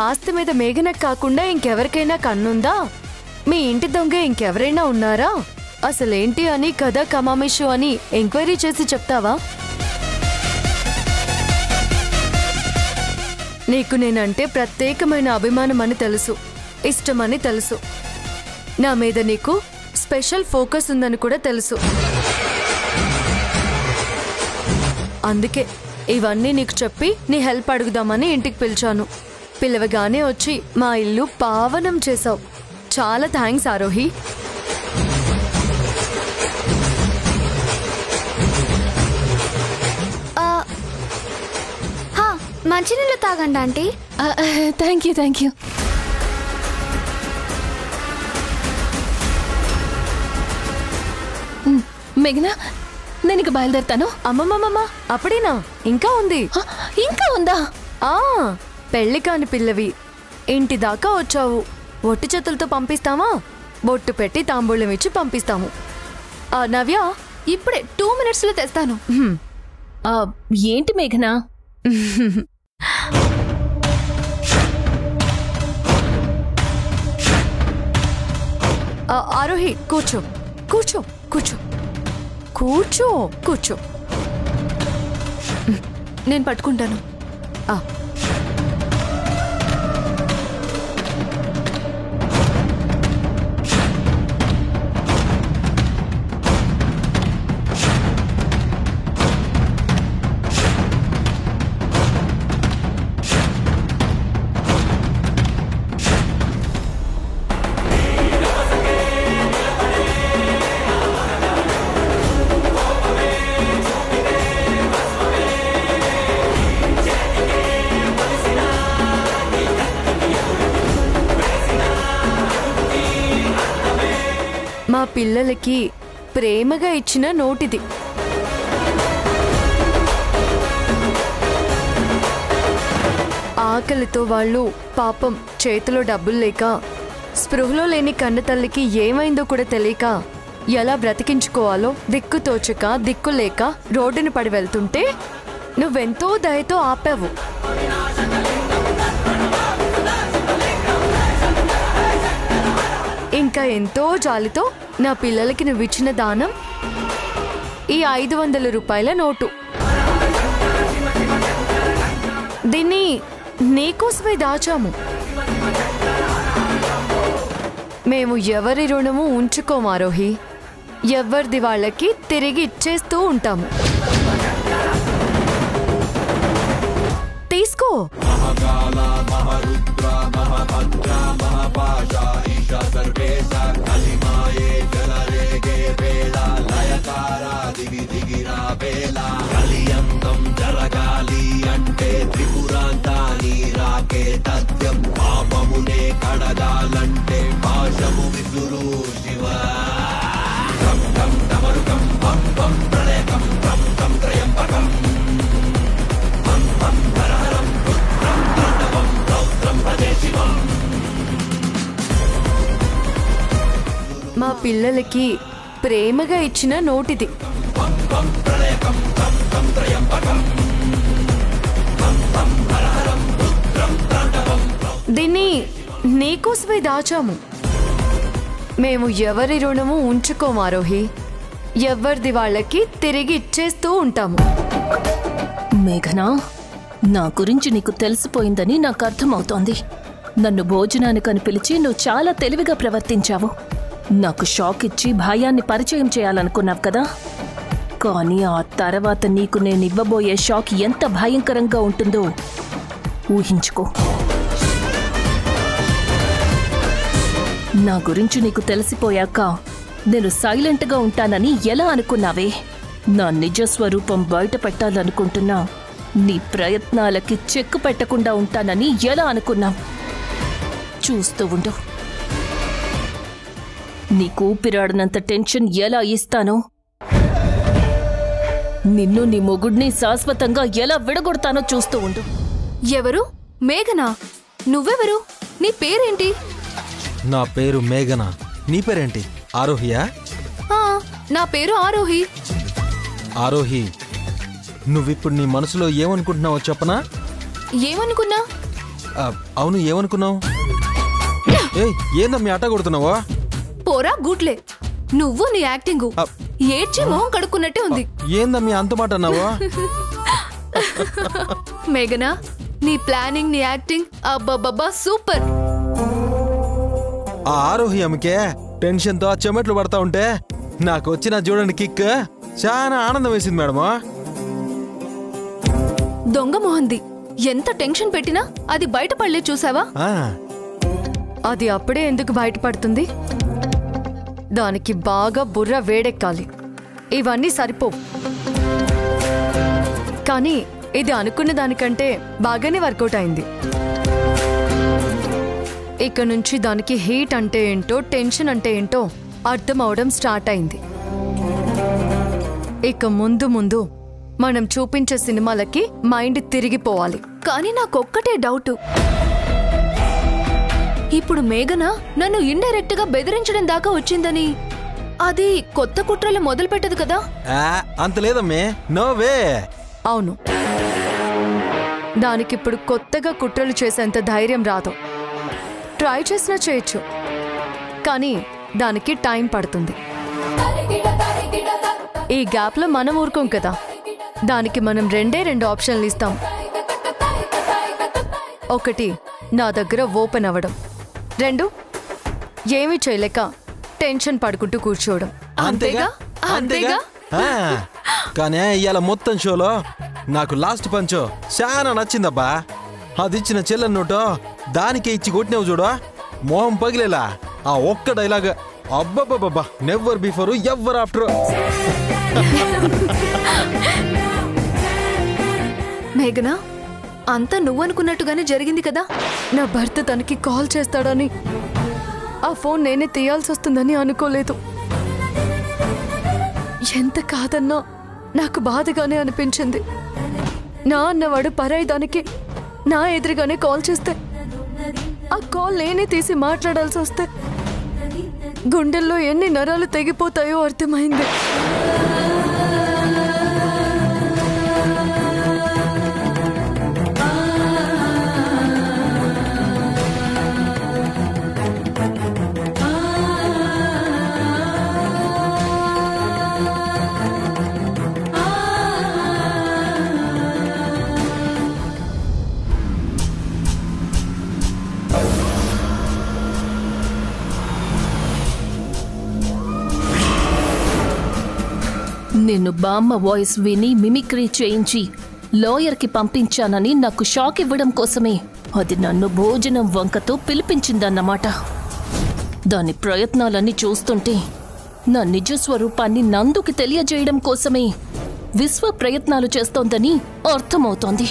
ఆస్తి మీద మేఘనకు కాకుండా ఇంకెవరికైనా కన్నుందా? మీ ఇంటి దొంగ ఇంకెవరైనా ఉన్నారా? అసలేంటి అని కథ కమామిషు అని ఎంక్వైరీ చేసి చెప్తావా? నీకు నేనంటే ప్రత్యేకమైన అభిమానం అని తెలుసు, ఇష్టమని తెలుసు. నా మీద నీకు స్పెషల్ ఫోకస్ ఉందని కూడా తెలుసు. అందుకే ఇవన్నీ నీకు చెప్పి నీ హెల్ప్ అడుగుదామని ఇంటికి పిలిచాను. పిలవగానే వచ్చి మా ఇల్లు పావనం చేసావు. చాలా థ్యాంక్స్ ఆరోహి. మంచినీళ్ళు తాగండి ఆంటీ. Thank you. మేఘనా, నేను ఇక బయలుదేరుతాను. అమ్మమ్మమ్మ, అప్పుడేనా? ఇంకా ఉంది. ఇంకా ఉందా? పెళ్లి కాని పిల్లవి, ఇంటి దాకా వచ్చావు. ఒట్టి చేతులతో పంపిస్తామా? బొట్టు పెట్టి తాంబూలం ఇచ్చి పంపిస్తాము. నవ్య, ఇప్పుడే 2 minutesలో తెస్తాను. ఏంటి మేఘనా? ఆరోహి, కూర్చో కూర్చో కూర్చో కూర్చో కూర్చో. నేను పట్టుకుంటాను. మా పిల్లలకి ప్రేమగా ఇచ్చిన నోటిది. ఆకలితో వాళ్ళు పాపం చేతిలో డబ్బులు లేక, స్పృహలో లేని కన్న తల్లికి ఏమైందో కూడా తెలియక ఎలా బ్రతికించుకోవాలో దిక్కుతోచక దిక్కులేక రోడ్డుని పడి వెళ్తుంటే నువ్వెంతో దయతో ఆపావు. ఇంకా ఎంతో జాలితో నా పిల్లలకి నువ్విచ్చిన దానం ఈ 500 రూపాయల నోటు. దీన్ని నీకోసమే దాచాము. మేము ఎవరి రుణము ఉంచుకోమారోహి, ఎవరిది వాళ్ళకి తిరిగి ఇచ్చేస్తూ ఉంటాము. తీసుకో. జరగాలి అంటే త్రిపురాంతా నీరాకే తథ్యం, పాపమునే కడగాలంటే పాశము విసురు శివ. తమరుకం పం పం ప్రళయకం తం తం త్రయంబకం పం పం హరహరం రుద్రం తాండవం రౌద్రం భజే శివం. మా పిల్లలకి ప్రేమగా ఇచ్చిన నోటిది. దీన్ని నీకోసమే దాచాము. మేము ఎవరి రుణము ఉంచుకోమారోహి, ఎవరిది వాళ్ళకి తిరిగి ఇచ్చేస్తూ ఉంటాము. మేఘనా, నా గురించి నీకు తెలిసిపోయిందని నాకు అర్థమవుతోంది. నన్ను భోజనానికని పిలిచి నువ్వు చాలా తెలివిగా ప్రవర్తించావు. నాకు షాక్ ఇచ్చి భయాన్ని పరిచయం చేయాలనుకున్నావు కదా, కానీ ఆ తర్వాత నీకు నేను ఇవ్వబోయే షాక్ ఎంత భయంకరంగా ఉంటుందో ఊహించుకో. నా గురించి నీకు తెలిసిపోయాక నేను సైలెంట్గా ఉంటానని ఎలా అనుకున్నావే? నా నిజ స్వరూపం బయట పెట్టాలనుకుంటున్నా నీ ప్రయత్నాలకి చెక్కు పెట్టకుండా ఉంటానని ఎలా అనుకున్నావు? చూస్తూ ఉండు. నీకు ఊపిరాడనంత టెన్షన్ ఎలా ఇస్తానో, నిన్ను నీ మొగుడిని శాశ్వతంగా ఎలా విడగొడతానో చూస్తూ ఉండు. ఎవరు? మేఘనా? నువ్వెవరు? నీ పేరేంటి? నా పేరు మేఘనా. నీ పేరేంటి? ఆరోహియా? నా పేరు ఆరోహి. ఆరోహి, నువ్విప్పుడు నీ మనసులో ఏమనుకుంటున్నావో చెప్పనా? ఏమనుకున్నా? అవును, ఏమనుకున్నావు? ఏందమ్మీ అట్ట కొడుతున్నావా? పోరా గూట్లే, నువ్వు నీ యాక్టింగ్ ఏడ్చి మొహం కడుక్కున్నట్టే ఉంది. ఏందమ్మీ అంత మాట అన్నావా? మేఘనా, నీ ప్లానింగ్, నీ యాక్టింగ్ అబ్బబ్బబ్బా సూపర్. ఆ ఆరోహి అమ్మకే టెన్షన్తో చెమట్లు పడతా ఉంటే నాకు వచ్చిన చూడండి కిక్ చాలా ఆనందం వేసింది మేడమా. దొంగ మొహంది, ఎంత టెన్షన్ పెట్టినా అది బయటపడలే చూసావా? అది అప్పుడే ఎందుకు బయటపడుతుంది? దానికి బాగా బుర్ర వేడెక్కాలి. ఇవన్నీ సరిపోవు. కానీ ఇది అనుకున్న దానికంటే బాగానే వర్కౌట్ అయింది. ఇక నుంచి దానికి హీట్ అంటే ఏంటో, టెన్షన్ అంటే ఏంటో అర్థం అవడం స్టార్ట్ అయింది. ఇక ముందు ముందు మనం చూపించే సినిమాలకి మైండ్ తిరిగిపోవాలి. కానీ నాకొక్కటే డౌట్, ఇప్పుడు మేఘన నన్ను ఇండైరెక్ట్ గా బెదిరించడం దాకా వచ్చిందని అది కొత్త కుట్రలు మొదలు పెట్టదు కదా? అంత లేదమ్మే, నోవే. అవును, దానికిప్పుడు కొత్తగా కుట్రలు చేసేంత ధైర్యం రాదు. ట్రై చేసినా చేయొచ్చు, కానీ దానికి టైం పడుతుంది. ఈ గ్యాప్లో మనం ఊరుకోం కదా. దానికి మనం రెండు ఆప్షన్లు ఇస్తాం. ఒకటి, నా దగ్గర ఓపెన్ అవ్వడం. 2, ఏమీ చేయలేక టెన్షన్ పడుకుంటూ కూర్చోవడం. అంతేగా అంతేగా. కానీ ఇవాళ మొత్తం షోలో నాకు లాస్ట్ పంచో చాలా నచ్చిందబ్బా. అది ఇచ్చిన చెల్లెన్ నోటో దానికే ఇచ్చి కొట్టినావు చూడు, మోహం పగిలేలా ఆ ఒక్క డైలాగ్. అబ్బబ్బబ్బా, నెవర్ బిఫోర్ ఎవర్ ఆఫ్టర్. మేఘనా, అంతా నువ్వనుకున్నట్టుగానే జరిగింది కదా? నా భర్త తనకి కాల్ చేస్తాడని, ఆ ఫోన్ నేనే తీయాల్సి వస్తుందని అనుకోలేదు. ఎంత కాదన్నా నాకు బాధగానే అనిపించింది. నా అన్నవాడు పరాయి దానికి నా ఎదురుగానే కాల్ చేస్తే, ఆ కాల్ నేనే తీసి మాట్లాడాల్సి వస్తే గుండెల్లో ఎన్ని నరాలు తెగిపోతాయో అర్థమైంది. నిన్ను బామ్మ వాయిస్ విని మిమిక్రీ చేయించి లాయర్కి పంపించానని నాకు షాక్ ఇవ్వడం కోసమే అది నన్ను భోజనం వంకతో పిలిపించిందన్నమాట. దాని ప్రయత్నాలన్నీ చూస్తుంటే నా నిజ స్వరూపాన్ని నందుకి తెలియజేయడం కోసమే విశ్వ ప్రయత్నాలు చేస్తోందని అర్థమవుతోంది.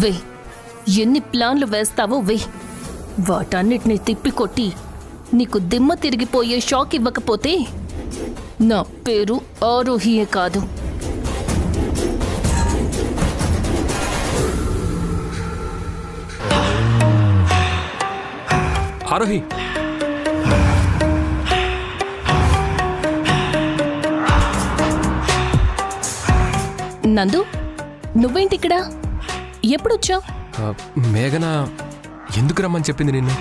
వే, ఎన్ని ప్లాన్లు వేస్తావో వే, వాటన్నిటినీ తిప్పికొట్టి నీకు దిమ్మ తిరిగిపోయే షాక్ ఇవ్వకపోతే నా పేరు ఆరోహియే కాదు. ఆరోహి, నందు, నువ్వేంటి ఇక్కడ? ఎప్పుడొచ్చావు? మేఘన ఎందుకు రమ్మని చెప్పింది నిన్ను?